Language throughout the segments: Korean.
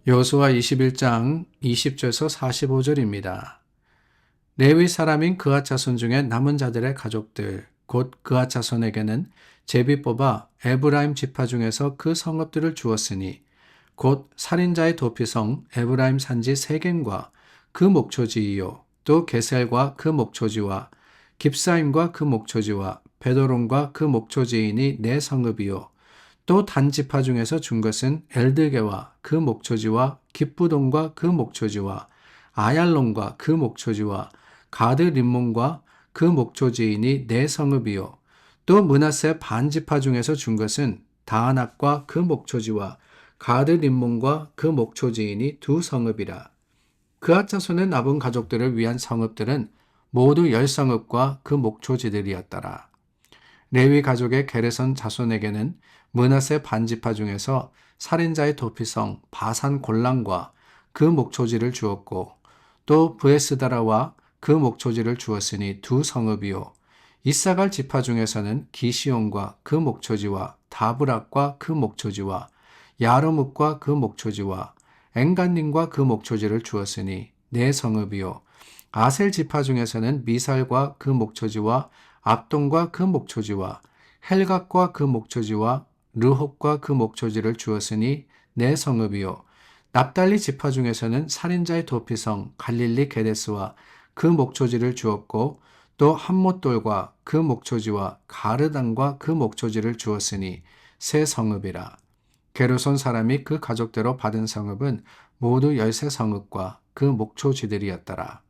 여호수아 21장 20절에서 45절입니다. 레위 사람인 그앗 자손 중에 남은 자들의 가족들 곧 그앗 자손에게는 제비 뽑아 에브라임 지파 중에서 그 성읍들을 주었으니 곧 살인자의 도피성 에브라임 산지 세겐과 그 목초지이요 또 게셀과 그 목초지와 깁사임과 그 목초지와 베도론과 그 목초지이니 네 성읍이요 또 단지파 중에서 준 것은 엘드게와 그 목초지와 깁부돈과 그 목초지와 아얄론과 그 목초지와 가드 림몬과 그 목초지이니 네 성읍이요 또 므낫세 반지파 중에서 준 것은 다아낙과 그 목초지와 가드 림몬과 그 목초지이니 두 성읍이라. 그앗 자손의 남은 가족들을 위한 성읍들은 모두 10성읍과 그 목초지들이었더라. 레위 가족의 게르선 자손에게는 므낫세 반지파 중에서 살인자의 도피성 바산 골란과 그 목초지를 주었고 또 브에스다라와 그 목초지를 주었으니 두 성읍이요 이사갈 지파 중에서는 기시온과 그 목초지와 다브락과 그 목초지와 야르묵과 그 목초지와 엔간님과 그 목초지를 주었으니 네 성읍이요 아셀 지파 중에서는 미살과 그 목초지와 압돈과 그 목초지와 헬각과 그 목초지와 르홉과 그 목초지를 주었으니 네 성읍이요 납달리 지파 중에서는 살인자의 도피성 갈릴리 게데스와 그 목초지를 주었고 또 함못돌과 그 목초지와 가르단과 그 목초지를 주었으니 세 성읍이라. 게르손 사람이 그 가족대로 받은 성읍은 모두 13성읍과 그 목초지들이었더라.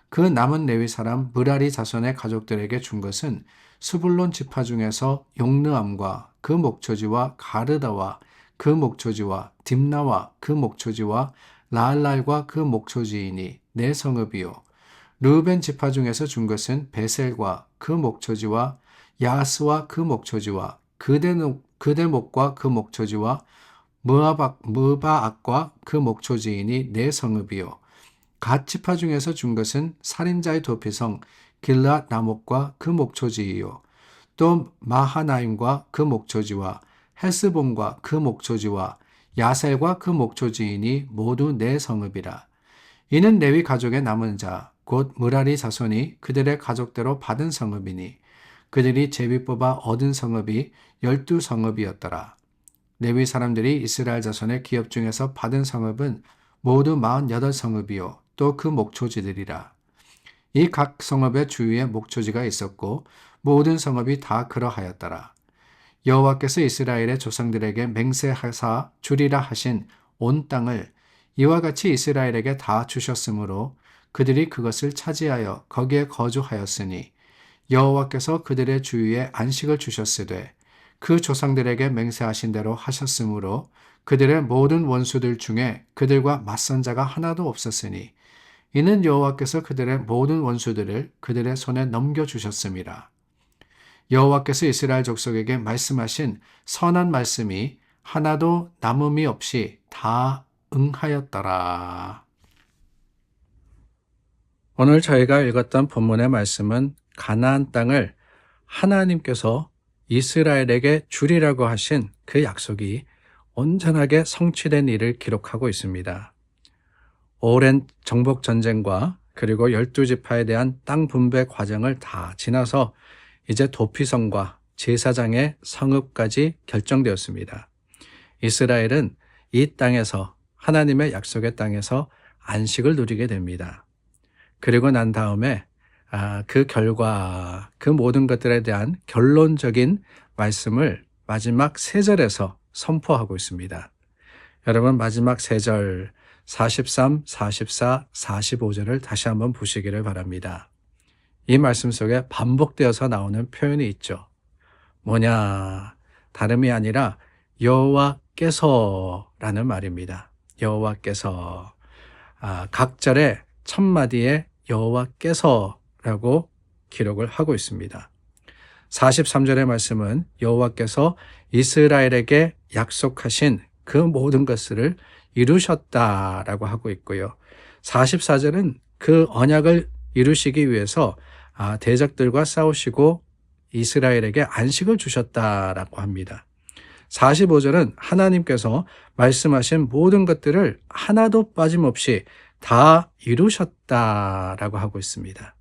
그 남은 레위 사람 므라리 자손의 가족들에게 준 것은 스불론 지파 중에서 용르암과 그 목초지와 가르다와 그 목초지와 딥나와 그 목초지와 라알랄과 그 목초지이니 네 성읍이요 르우벤 지파 중에서 준 것은 베셀과 그 목초지와 야스와 그 목초지와 그대목과 그 목초지와 무바악과 그 목초지이니 네 성읍이요 갓 지파 중에서 준 것은 살인자의 도피성 길랏 나목과 그 목초지이요 또 마하나임과 그 목초지와 헬스본과 그 목초지와 야셀과 그 목초지이니 모두 네 성읍이라. 이는 레위 가족의 남은 자 곧 므라리 자손이 그들의 가족대로 받은 성읍이니 그들이 제비 뽑아 얻은 성읍이 12성읍이었더라. 레위 사람들이 이스라엘 자손의 기업 중에서 받은 성읍은 모두 48성읍이요 또 그 목초지들이라. 이 각 성읍의 주위에 목초지가 있었고 모든 성읍이 다 그러하였더라. 여호와께서 이스라엘의 조상들에게 맹세하사 주리라 하신 온 땅을 이와 같이 이스라엘에게 다 주셨으므로 그들이 그것을 차지하여 거기에 거주하였으니 여호와께서 그들의 주위에 안식을 주셨으되 그 조상들에게 맹세하신 대로 하셨으므로 그들의 모든 원수들 중에 그들과 맞선 자가 하나도 없었으니 이는 여호와께서 그들의 모든 원수들을 그들의 손에 넘겨주셨음이라. 여호와께서 이스라엘 족속에게 말씀하신 선한 말씀이 하나도 남음이 없이 다 응하였더라. 오늘 저희가 읽었던 본문의 말씀은 가나안 땅을 하나님께서 이스라엘에게 주리라고 하신 그 약속이 온전하게 성취된 일을 기록하고 있습니다. 오랜 정복 전쟁과 그리고 12지파에 대한 땅 분배 과정을 다 지나서 이제 도피성과 제사장의 성읍까지 결정되었습니다. 이스라엘은 이 땅에서 하나님의 약속의 땅에서 안식을 누리게 됩니다. 그리고 난 다음에 그 결과, 그 모든 것들에 대한 결론적인 말씀을 마지막 3절에서 선포하고 있습니다. 여러분 마지막 3절 43, 44, 45절을 다시 한번 보시기를 바랍니다. 이 말씀 속에 반복되어서 나오는 표현이 있죠. 뭐냐? 다름이 아니라 여호와께서라는 말입니다. 여호와께서. 각 절의 첫 마디에 여호와께서라고 기록을 하고 있습니다. 43절의 말씀은 여호와께서 이스라엘에게 약속하신 그 모든 것을 이루셨다라고 하고 있고요. 44절은 그 언약을 이루시기 위해서 대적들과 싸우시고 이스라엘에게 안식을 주셨다라고 합니다. 45절은 하나님께서 말씀하신 모든 것들을 하나도 빠짐없이 다 이루셨다라고 하고 있습니다.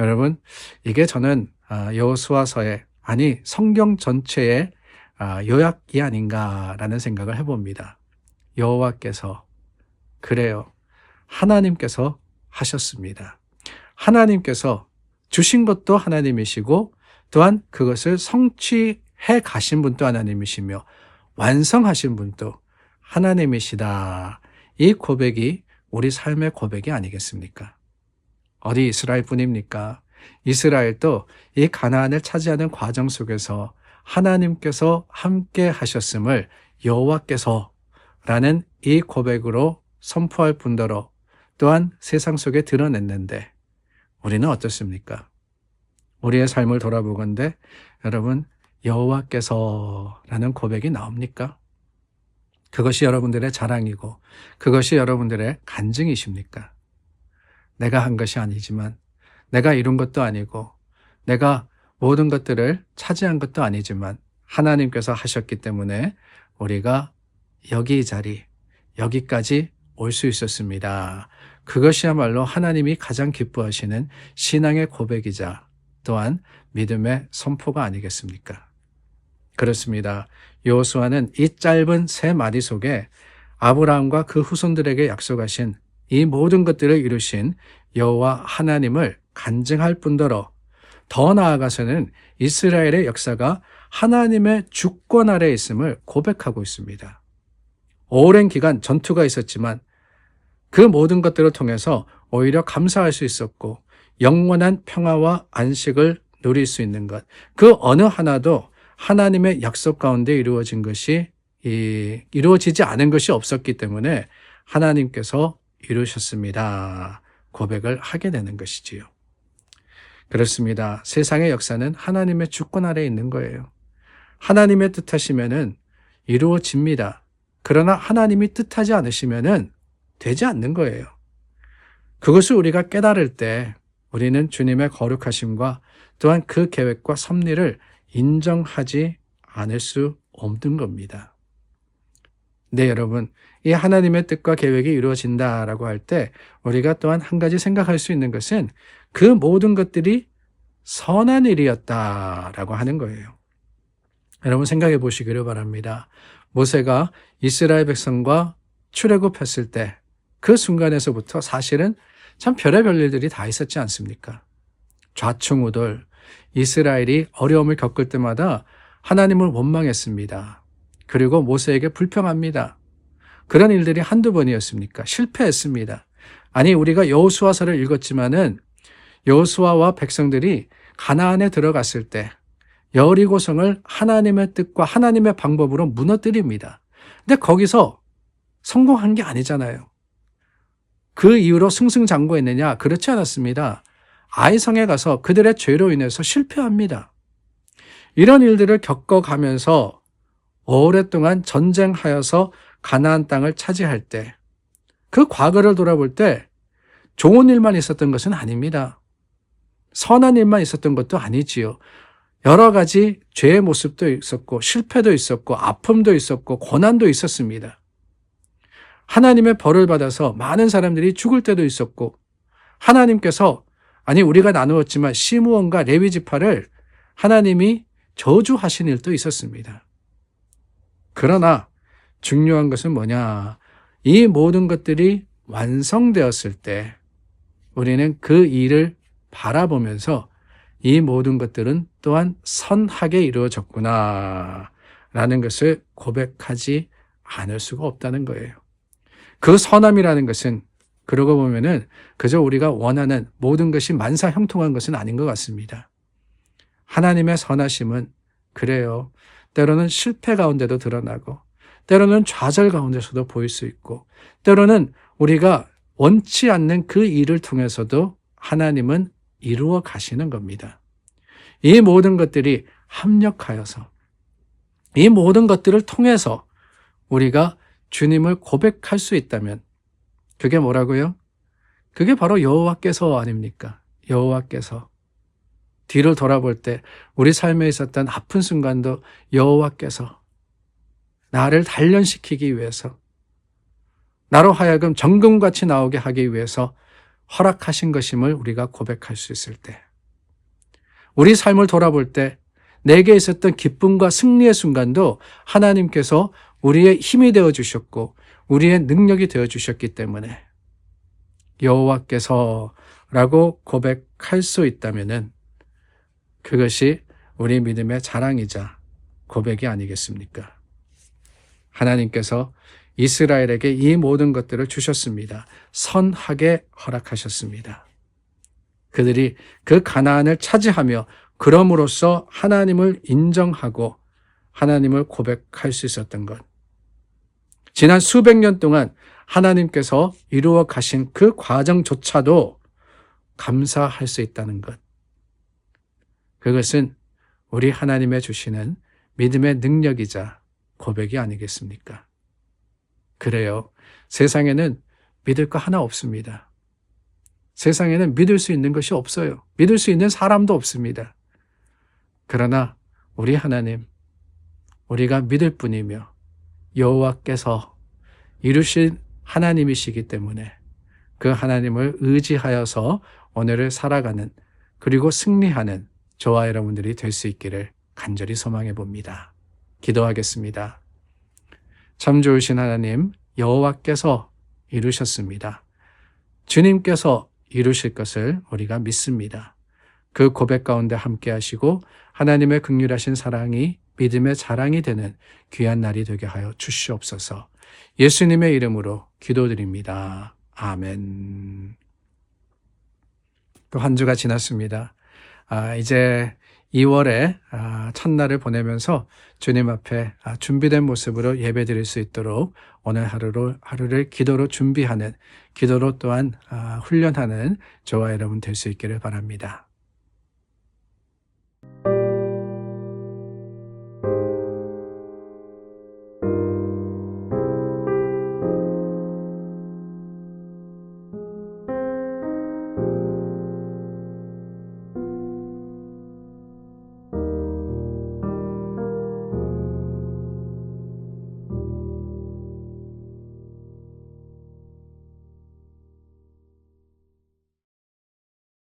여러분, 이게 저는 여호수아서의 아니 성경 전체의 요약이 아닌가라는 생각을 해봅니다. 여호와께서 그래요. 하나님께서 하셨습니다. 하나님께서 주신 것도 하나님이시고 또한 그것을 성취해 가신 분도 하나님이시며 완성하신 분도 하나님이시다. 이 고백이 우리 삶의 고백이 아니겠습니까? 어디 이스라엘 뿐입니까? 이스라엘도 이 가나안을 차지하는 과정 속에서 하나님께서 함께 하셨음을 여호와께서라는 이 고백으로 선포할 뿐더러 또한 세상 속에 드러냈는데 우리는 어떻습니까? 우리의 삶을 돌아보건대 여러분 여호와께서라는 고백이 나옵니까? 그것이 여러분들의 자랑이고 그것이 여러분들의 간증이십니까? 내가 한 것이 아니지만 내가 이룬 것도 아니고 내가 모든 것들을 차지한 것도 아니지만 하나님께서 하셨기 때문에 우리가 여기 이 자리, 여기까지 올 수 있었습니다. 그것이야말로 하나님이 가장 기뻐하시는 신앙의 고백이자 또한 믿음의 선포가 아니겠습니까? 그렇습니다. 여호수아는 이 짧은 세 마디 속에 아브라함과 그 후손들에게 약속하신 이 모든 것들을 이루신 여호와 하나님을 간증할 뿐더러 더 나아가서는 이스라엘의 역사가 하나님의 주권 아래에 있음을 고백하고 있습니다. 오랜 기간 전투가 있었지만 그 모든 것들을 통해서 오히려 감사할 수 있었고 영원한 평화와 안식을 누릴 수 있는 것, 그 어느 하나도 하나님의 약속 가운데 이루어지지 않은 것이 없었기 때문에 하나님께서 이루셨습니다. 고백을 하게 되는 것이지요. 그렇습니다. 세상의 역사는 하나님의 주권 아래에 있는 거예요. 하나님의 뜻하시면은 이루어집니다. 그러나 하나님이 뜻하지 않으시면은 되지 않는 거예요. 그것을 우리가 깨달을 때 우리는 주님의 거룩하심과 또한 그 계획과 섭리를 인정하지 않을 수 없는 겁니다. 네, 여러분, 이 하나님의 뜻과 계획이 이루어진다라고 할 때 우리가 또한 한 가지 생각할 수 있는 것은 그 모든 것들이 선한 일이었다라고 하는 거예요. 여러분 생각해 보시기를 바랍니다. 모세가 이스라엘 백성과 출애굽했을 때 그 순간에서부터 사실은 참 별의별 일들이 다 있었지 않습니까? 좌충우돌, 이스라엘이 어려움을 겪을 때마다 하나님을 원망했습니다. 그리고 모세에게 불평합니다. 그런 일들이 한두 번이었습니까? 실패했습니다. 아니 우리가 여호수아서를 읽었지만은 여호수아와 백성들이 가나안에 들어갔을 때 여리고성을 하나님의 뜻과 하나님의 방법으로 무너뜨립니다. 근데 거기서 성공한 게 아니잖아요. 그 이후로 승승장구했느냐? 그렇지 않았습니다. 아이성에 가서 그들의 죄로 인해서 실패합니다. 이런 일들을 겪어가면서 오랫동안 전쟁하여서 가나안 땅을 차지할 때 그 과거를 돌아볼 때 좋은 일만 있었던 것은 아닙니다. 선한 일만 있었던 것도 아니지요. 여러 가지 죄의 모습도 있었고 실패도 있었고 아픔도 있었고 고난도 있었습니다. 하나님의 벌을 받아서 많은 사람들이 죽을 때도 있었고 하나님께서 우리가 나누었지만 시므온과 레위 지파를 하나님이 저주하신 일도 있었습니다. 그러나 중요한 것은 뭐냐? 이 모든 것들이 완성되었을 때 우리는 그 일을 바라보면서 이 모든 것들은 또한 선하게 이루어졌구나 라는 것을 고백하지 않을 수가 없다는 거예요. 그 선함이라는 것은 그러고 보면은 그저 우리가 원하는 모든 것이 만사형통한 것은 아닌 것 같습니다. 하나님의 선하심은 그래요. 때로는 실패 가운데도 드러나고 때로는 좌절 가운데서도 보일 수 있고 때로는 우리가 원치 않는 그 일을 통해서도 하나님은 이루어 가시는 겁니다. 이 모든 것들이 합력하여서 이 모든 것들을 통해서 우리가 주님을 고백할 수 있다면 그게 뭐라고요? 그게 바로 여호와께서 아닙니까? 여호와께서. 뒤를 돌아볼 때 우리 삶에 있었던 아픈 순간도 여호와께서 나를 단련시키기 위해서, 나로 하여금 정금같이 나오게 하기 위해서 허락하신 것임을 우리가 고백할 수 있을 때, 우리 삶을 돌아볼 때 내게 있었던 기쁨과 승리의 순간도 하나님께서 우리의 힘이 되어 주셨고 우리의 능력이 되어 주셨기 때문에 여호와께서라고 고백할 수 있다면은 그것이 우리 믿음의 자랑이자 고백이 아니겠습니까? 하나님께서 이스라엘에게 이 모든 것들을 주셨습니다. 선하게 허락하셨습니다. 그들이 그 가나안을 차지하며 그럼으로써 하나님을 인정하고 하나님을 고백할 수 있었던 것. 지난 수백 년 동안 하나님께서 이루어 가신 그 과정조차도 감사할 수 있다는 것. 그것은 우리 하나님의 주시는 믿음의 능력이자 고백이 아니겠습니까? 그래요. 세상에는 믿을 거 하나 없습니다. 세상에는 믿을 수 있는 것이 없어요. 믿을 수 있는 사람도 없습니다. 그러나 우리 하나님, 우리가 믿을 뿐이며 여호와께서 이루신 하나님이시기 때문에 그 하나님을 의지하여서 오늘을 살아가는, 그리고 승리하는 저와 여러분들이 될 수 있기를 간절히 소망해 봅니다. 기도하겠습니다. 참 좋으신 하나님, 여호와께서 이루셨습니다. 주님께서 이루실 것을 우리가 믿습니다. 그 고백 가운데 함께 하시고 하나님의 긍휼하신 사랑이 믿음의 자랑이 되는 귀한 날이 되게 하여 주시옵소서. 예수님의 이름으로 기도드립니다. 아멘. 또 한 주가 지났습니다. 이제 2월의 첫날을 보내면서 주님 앞에 준비된 모습으로 예배 드릴 수 있도록 오늘 하루를 기도로 준비하는, 기도로 또한 훈련하는 저와 여러분 될 수 있기를 바랍니다.